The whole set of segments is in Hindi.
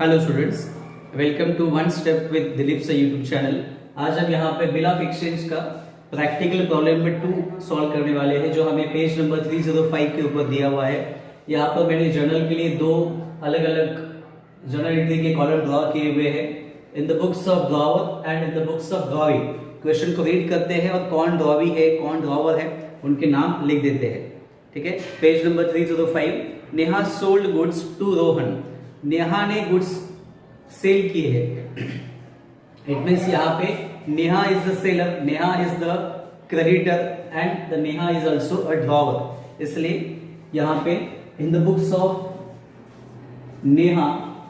Hello students, welcome to one step with Dilip से यूट्यूब चैनल। आज हम यहाँ पे बिल ऑफ एक्सचेंज का प्रैक्टिकल प्रॉब्लम नंबर 2 सॉल्व करने वाले हैं, जो हमें पेज नंबर 305 के ऊपर दिया हुआ है। यहाँ पर मैंने जर्नल के लिए दो अलग अलग जर्नल एंट्री के कॉलम ड्रॉ किए हुए हैं। इन the books of drawer and in the books of drawing question को रीड करते हैं और कौन ड्रॉवी है कौन ड्रॉवर है उनके नाम लिख देते हैं। ठीक है, page number 305। Neha sold goods to Rohan. Neha ने गुड्स सेल किए हैं। इट मीन्स यहाँ पे Neha is the seller, Neha is the creditor and the Neha is also a drawer. इसलिए यहाँ पे in the books of Neha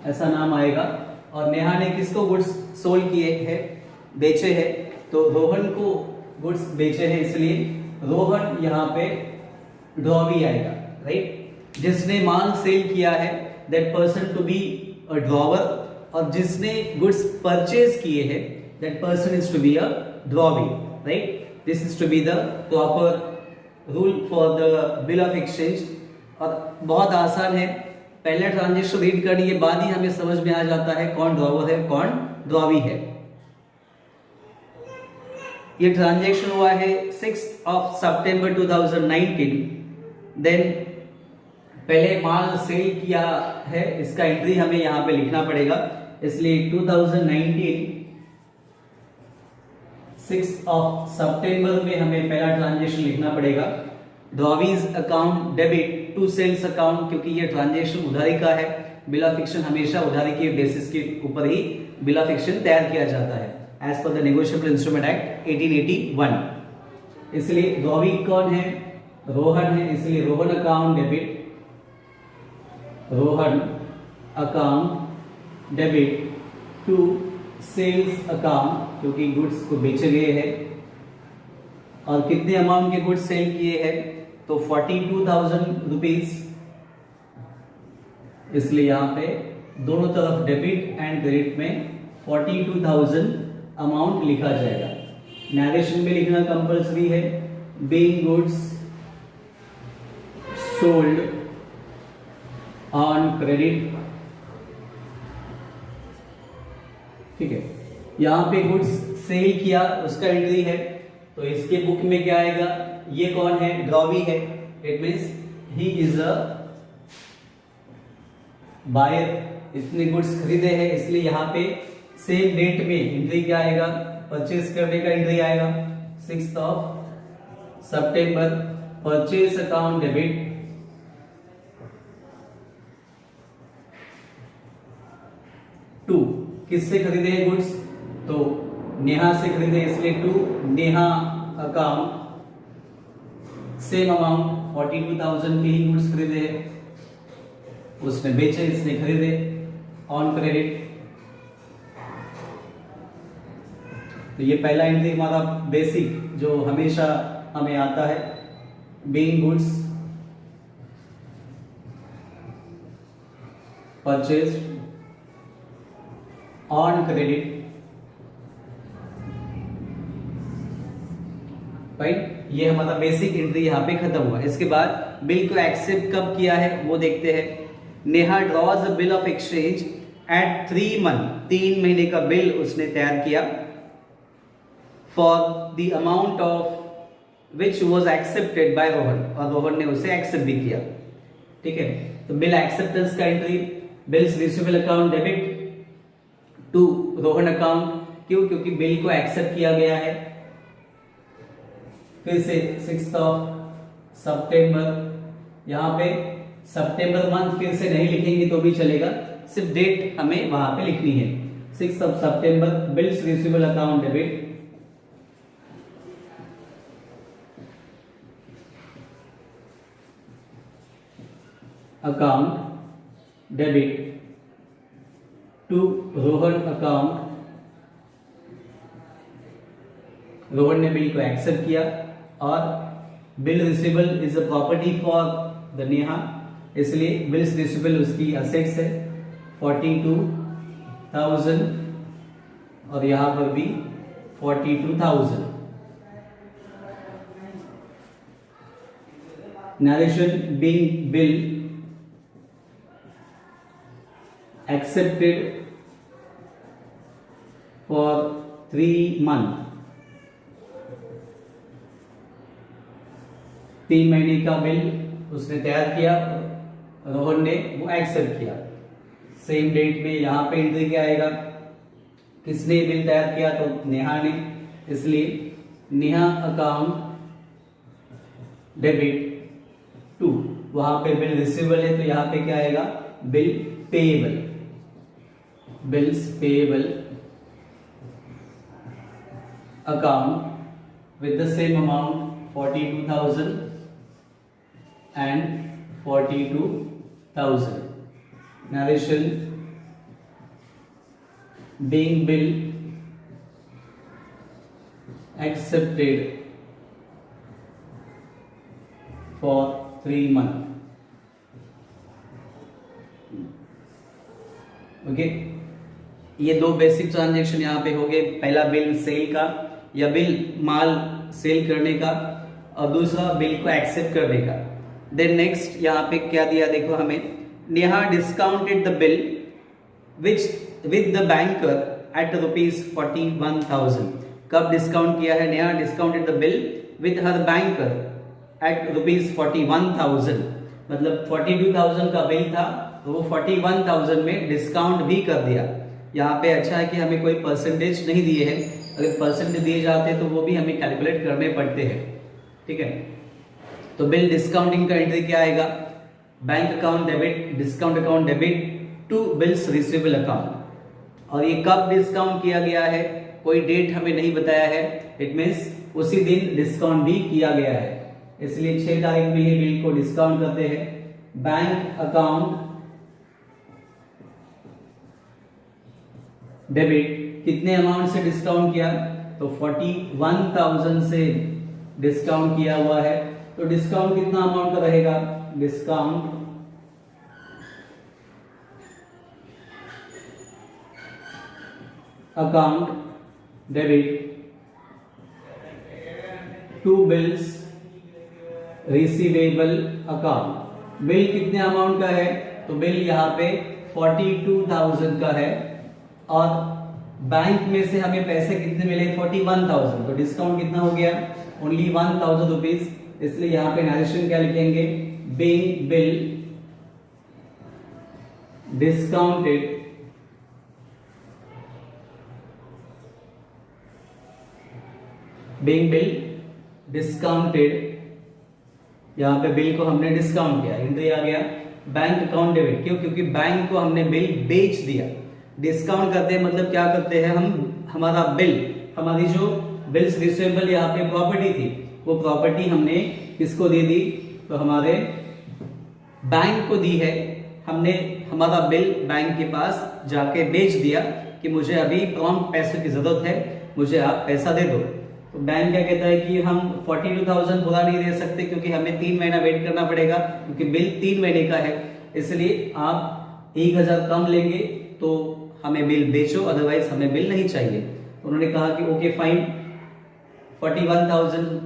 ऐसा नाम आएगा। और नेहा ने किसको गुड्स सोल्ड किए हैं, बेचे हैं, तो रोहन को गुड्स बेचे हैं, इसलिए रोहन यहाँ पे ड्रॉवी आएगा। राइट, जिसने माल सेल किया है that person to be a drawer, और जिसने गुड्स परचेज किए हैं that person is to be a drawee. Right, this is to be the proper rule for the bill of exchange. और बहुत आसान है, पहले ट्रांजेक्शन रीड करने के बाद ही हमें समझ में आ जाता है कौन ड्रॉवर है कौन ड्रॉवी है। ये ट्रांजेक्शन हुआ है 6 सितंबर 2019। देन पहले माल सेल किया है, इसका एंट्री हमें यहां पे लिखना पड़ेगा, इसलिए 2019 6 सितंबर में हमें पहला ट्रांजेक्शन लिखना पड़ेगा। Drawee's account debit to sales account, क्योंकि ये ट्रांजेक्शन उधारी का है। बिल ऑफ एक्सचेंज हमेशा उधारी के बेसिस के ऊपर ही बिल ऑफ एक्सचेंज तैयार किया जाता है as per the negotiable instrument act 1881। इसलिए ड्रॉवी कौन है, रोहन है, इसलिए Rohan account debit, Rohan account debit to sales account, क्योंकि गुड्स को बेचे गए हैं। और कितने अमाउंट के गुड्स सेल किए हैं, तो 42,000 रुपीज, इसलिए यहां पे दोनों तरफ डेबिट एंड क्रेडिट में 42,000 अमाउंट लिखा जाएगा। नरेशन में लिखना कंपल्सरी है। Being goods sold on credit. ठीक है, यहां पे गुड्स सेल किया उसका एंट्री है, तो इसके बुक में क्या आएगा, ये कौन है, ड्रॉवी है। It means he is a buyer, इसने गुड्स खरीदे हैं, इसलिए यहां पे सेम डेट में एंट्री क्या आएगा, परचेज करने का एंट्री आएगा 6 सितंबर। परचेज अकाउंट डेबिट टू, किससे खरीदे हैं गुड्स, तो नेहा से खरीदे, इसलिए to Neha account same amount 42,000 के ही गुड्स खरीदे हैं, उसने बेचे, इसने खरीदे ऑन क्रेडिट। तो ये पहला एंट्री हमारा बेसिक जो हमेशा हमें आता है, being goods purchase on credit. Right, ये हमारा बेसिक एंट्री यहाँ पे खत्म हुआ। इसके बाद बिल को एक्सेप्ट कब किया है वो देखते हैं। Neha draws a bill of exchange at 3 month, 3 महीने का बिल उसने तैयार किया, for the amount of which was accepted by Rohan, और रोहन ने उसे एक्सेप्ट भी किया। ठीक है, तो बिल एक्सेप्टेंस का entry, bills receivable account debit to Rohan account, क्यों, क्योंकि बिल को एक्सेप्ट किया गया है। फिर से 6 सितंबर, यहां पे सितंबर मंथ फिर से नहीं लिखेंगे तो भी चलेगा, सिर्फ डेट हमें वहां पे लिखनी है। 6 सितंबर, bills receivable account debit account debit to Rohan account. Rohan ने बिल को एक्सेप्ट किया, और bill receivable is a property for the Neha, इसलिए बिल्स रिसीवेबल उसकी असेट्स है 42,000, और यहां पर भी 42,000। Narration being bill accepted for 3 month, 3 महीने का बिल उसने तैयार किया, रोहन ने वो एक्सेप्ट किया। सेम डेट में यहां पे एंट्री क्या आएगा, किसने बिल तैयार किया, तो नेहा ने, इसलिए नेहा अकाउंट डेबिट टू, वहां पे बिल रिसीवेबल है तो यहां पे क्या आएगा, bill payable, bills payable account with the same amount 42,000 and 42,000. Narration: being bill accepted for 3 months. Okay, ये दो बेसिक ट्रांजेक्शन यहाँ पे हो गए। पहला बिल सेल का या बिल माल सेल करने का, और दूसरा बिल को एक्सेप्ट करने का। देन नेक्स्ट यहाँ पे क्या दिया देखो हमें, Neha discounted the bill which with the banker at ₹41,000। कब डिस्काउंट किया है, Neha discounted the bill with her banker at ₹41,000, मतलब 42,000 का बिल था तो वो 41,000 में डिस्काउंट भी कर दिया। यहाँ पे अच्छा है कि हमें कोई परसेंटेज नहीं दिए हैं, अगर परसेंटेज दिए जाते तो वो भी हमें कैलकुलेट करने पड़ते हैं। ठीक है, तो बिल डिस्काउंटिंग का एंट्री क्या आएगा, bank account debit, discount account debit to bills receivable account. और ये कब डिस्काउंट किया गया है, कोई डेट हमें नहीं बताया है, इट मीन्स उसी दिन डिस्काउंट भी किया गया है, इसलिए 6 तारीख में ही बिल को डिस्काउंट करते हैं। बैंक अकाउंट डेबिट, कितने अमाउंट से डिस्काउंट किया, तो 41,000 से डिस्काउंट किया हुआ है, तो डिस्काउंट कितना अमाउंट का रहेगा, discount account debit to bills receivable account. Bill कितने अमाउंट का है, तो बिल यहाँ पे 42,000 का है, और बैंक में से हमें पैसे कितने मिले, 41,000, तो डिस्काउंट कितना हो गया, ओनली 1,000 रुपीज। इसलिए यहां पे नरेशन क्या लिखेंगे, being bill discounted being bill discounted, यहां पे बिल को हमने डिस्काउंट किया, एंट्री आ गया बैंक अकाउंट डेबिट। क्यों, क्योंकि बैंक को हमने बिल बेच दिया। डिस्काउंट करते हैं मतलब क्या करते हैं हम, हमारा बिल, हमारी जो बिल्स रिसीवेबल यहाँ पे प्रॉपर्टी थी, वो प्रॉपर्टी हमने किसको दे दी, तो हमारे बैंक को दी है। हमने हमारा बिल बैंक के पास जाके बेच दिया कि मुझे अभी प्रॉम्प्ट पैसों की जरूरत है, मुझे आप पैसा दे दो। तो बैंक क्या कहता है कि हम 42,000 पूरा नहीं दे सकते क्योंकि हमें 3 महीना वेट करना पड़ेगा, क्योंकि बिल 3 महीने का है, इसलिए आप 1,000 कम लेंगे तो हमें बिल बेचो, अदरवाइज हमें बिल नहीं चाहिए। उन्होंने कहा कि ओके फाइन, 41,000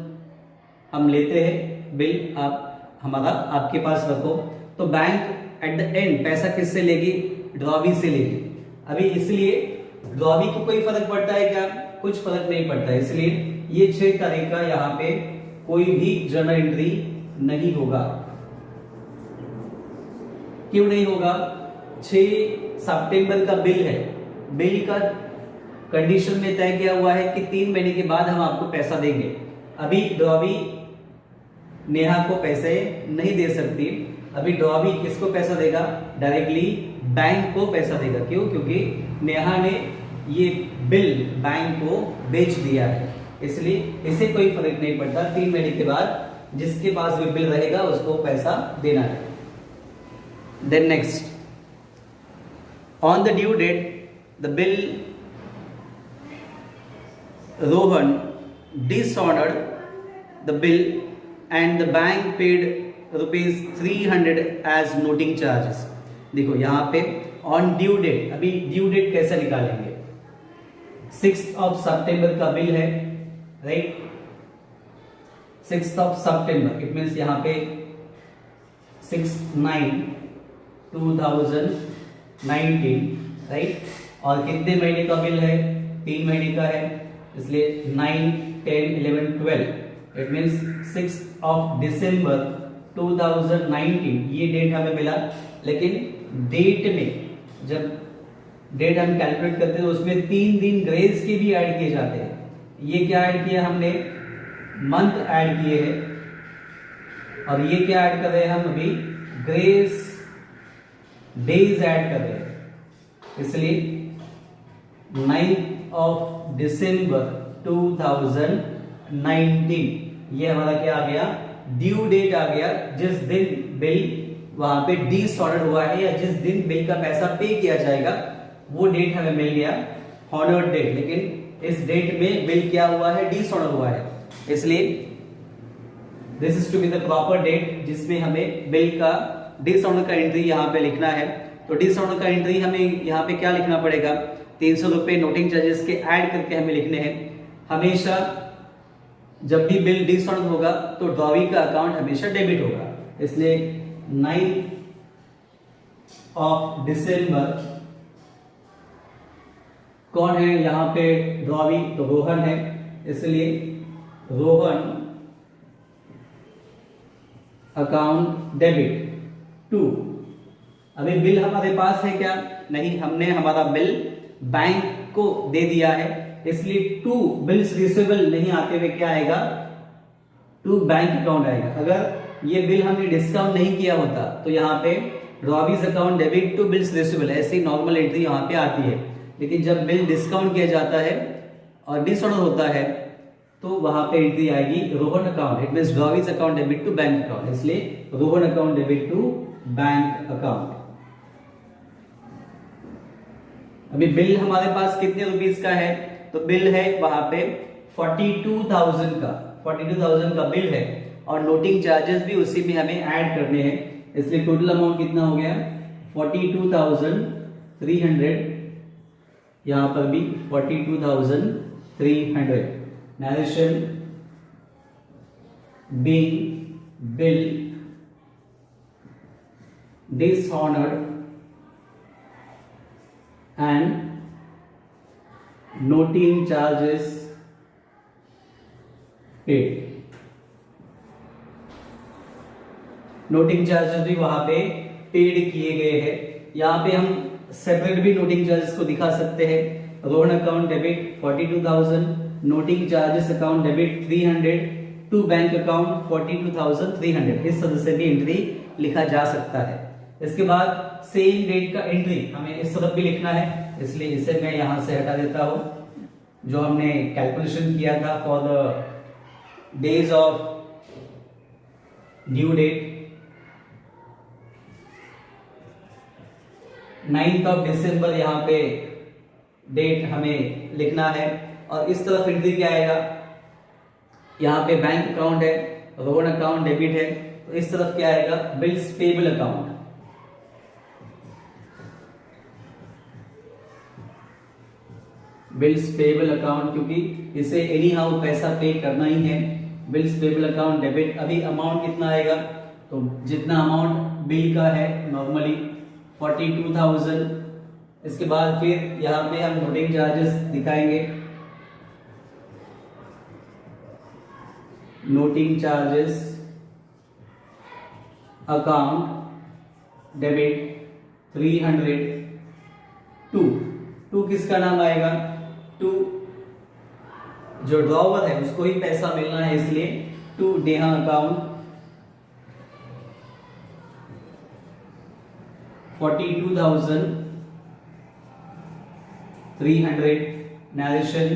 हम लेते हैं बिल, आप हमारा आपके पास रखो। तो बैंक एट द एंड पैसा किससे लेगी, ड्रॉवी से लेगी। अभी इसलिए ड्रॉवी को कोई फर्क पड़ता है क्या, कुछ फर्क नहीं पड़ता, इसलिए ये 6 तारीख का यहाँ पे कोई भी जर्नल एंट्री नहीं होगा। क्यों नहीं होगा, 6 सितंबर का बिल है, बिल का कंडीशन में तय किया हुआ है कि 3 महीने के बाद हम आपको पैसा देंगे। अभी ड्रॉवी नेहा को पैसे नहीं दे सकती, अभी ड्रॉवी किसको पैसा देगा, डायरेक्टली बैंक को पैसा देगा। क्यों, क्योंकि नेहा ने ये बिल बैंक को बेच दिया है, इसलिए इसे कोई फर्क नहीं पड़ता। 3 महीने के बाद जिसके पास भी बिल रहेगा उसको पैसा देना है। Then next, on the due date the bill Rohan dishonoured the bill and the bank paid ₹300 as noting charges. देखो यहाँ पे ऑन ड्यू डेट, अभी ड्यू डेट कैसे निकालेंगे, 6 सितंबर का बिल है, राइट, 6 सितंबर, इट मीन्स यहाँ पे 6/9/2023 19, राइट। और कितने महीने का बिल है? 3 महीने का है, इसलिए 9, 10, 11, 12, इट मीन्स 6 दिसंबर 2019 ये डेट हमें मिला। लेकिन डेट में जब डेट हम कैलकुलेट करते हैं तो उसमें 3 दिन ग्रेस के भी ऐड किए जाते हैं। ये क्या ऐड किया हमने? मंथ ऐड किए हैं। और ये क्या ऐड कर रहे हैं हम अभी? ग्रेस डेज ऐड कर रहे हैं। इसलिए 9 दिसंबर 2019 ये हमारा क्या आ गया? ड्यू डेट आ गया, जिस दिन बिल वहां पे डिसऑर्डर हुआ है या जिस दिन बिल का पैसा पे किया जाएगा वो डेट हमें मिल गया, हॉनर्ड डेट। लेकिन इस डेट में बिल क्या हुआ है? डिसऑर्डर हुआ है। इसलिए this is to be the proper date जिसमें हमें बिल का डिसऑर्डर का एंट्री यहाँ पे लिखना है। तो डिसऑर्डर का एंट्री हमें यहाँ पे क्या लिखना पड़ेगा? 300 रुपए नोटिंग चार्जेस के ऐड करके हमें लिखने हैं। हमेशा जब भी बिल डिसऑर्डर होगा तो ड्रॉवी का अकाउंट हमेशा डेबिट होगा। इसलिए 9 दिसंबर कौन है यहाँ पे ड्रॉवी? तो रोहन है, इसलिए रोहन अकाउंट डेबिट टू। अभी बिल हमारे पास है क्या? नहीं, हमने हमारा बिल बैंक को दे दिया है, इसलिए टू बिल्स रिसीवेबल नहीं आते हुए क्या आएगा? टू बैंक अकाउंट आएगा। अगर ये बिल हमने डिस्काउंट नहीं किया होता तो यहाँ पे Robbie's account debit to bills receivable ऐसी नॉर्मल एंट्री यहाँ पे आती है। लेकिन जब बिल डिस्काउंट किया जाता है और डिसऑर्डर होता है तो वहां पे एंट्री आएगी Rohan account, it means Robbie's account debit to bank account, इसलिए Rohan account debit to bank account. अभी बिल हमारे पास कितने रुपीस का है? तो बिल है वहां पे 42,000 का, 42,000 का बिल है और नोटिंग चार्जेस भी उसी में हमें ऐड करने हैं। इसलिए टोटल अमाउंट कितना हो गया? 42,300। यहां पर भी 42,300। Narration being bill dishonored and noting charges paid। Noting charges भी वहां पे पेड किए गए हैं। यहां पे हम सेपरेट भी नोटिंग चार्जेस को दिखा सकते हैं। Rohan account debit 42,000, noting charges account debit 300 to bank account 42,300। इस तरह से भी एंट्री लिखा जा सकता है। इसके बाद सेम डेट का एंट्री हमें इस तरफ भी लिखना है, इसलिए इसे मैं यहां से हटा देता हूं। जो हमने कैलकुलेशन किया था for the days of due date, 9 दिसंबर यहाँ पे डेट हमें लिखना है। और इस तरफ एंट्री क्या आएगा? यहाँ पे बैंक अकाउंट है, रोहन अकाउंट डेबिट है, तो इस तरफ क्या आएगा? Bills payable account. Bills payable account, क्योंकि इसे एनी हाउ पैसा पे करना ही है। Bills payable account debit. अभी अमाउंट कितना आएगा? तो जितना अमाउंट बिल का है नॉर्मली 42,000। इसके बाद फिर यहाँ पे हम नोटिंग चार्जेस दिखाएंगे। Noting charges account debit 300 to किसका नाम आएगा? टू जो ड्रॉवर है उसको ही पैसा मिलना है, इसलिए to Neha account 42,300। Narration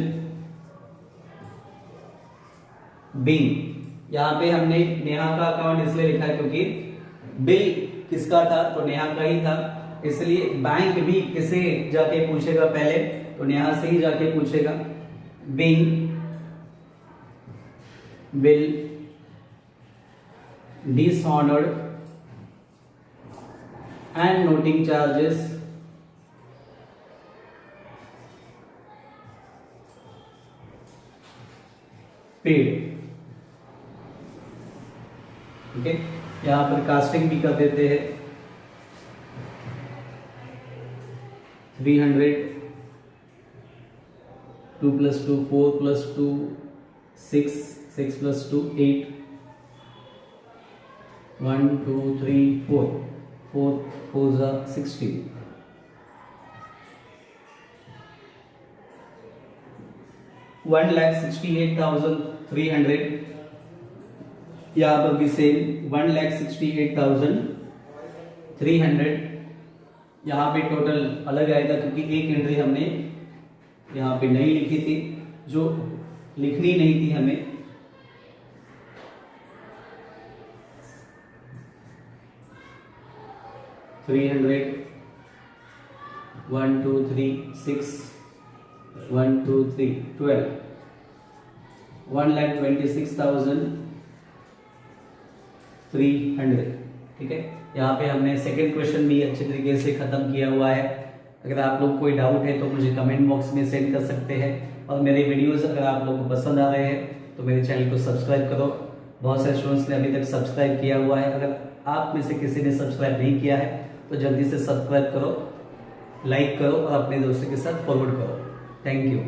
bill, यहां पे हमने नेहा का अकाउंट इसलिए लिखा है क्योंकि बिल किसका था? तो नेहा का ही था, इसलिए बैंक भी किसे जाके पूछेगा पहले? तो नेहा से ही जाके पूछेगा। Bill dishonoured and noting charges paid। ठीक है, यहां पर कास्टिंग भी कर देते हैं। 300, 2 plus 2 4 plus 2 6, 6 plus 2 8, 1 2 3 4, 4 4s are 16, 1,68,300, यहाँ पर भी सेम 1,68,300, यहाँ पे टोटल अलग आएगा क्योंकि एक एंट्री हमने यहाँ पे नहीं लिखी थी, जो लिखनी नहीं थी हमें। $300, 1 2 3 6, 1 2 3 12, 1,26,300। ठीक है, यहाँ पे हमने सेकेंड क्वेश्चन भी अच्छे तरीके से खत्म किया हुआ है। अगर आप लोग कोई डाउट है तो मुझे कमेंट बॉक्स में सेंड कर सकते हैं, और मेरे वीडियोस अगर आप लोगों को पसंद आ रहे हैं तो मेरे चैनल को सब्सक्राइब करो। बहुत सारे स्टूडेंट्स ने अभी तक सब्सक्राइब किया हुआ है, अगर आप में से किसी ने सब्सक्राइब नहीं किया है तो जल्दी से सब्सक्राइब करो, लाइक करो और अपने दोस्तों के साथ फॉरवर्ड करो। Thank you.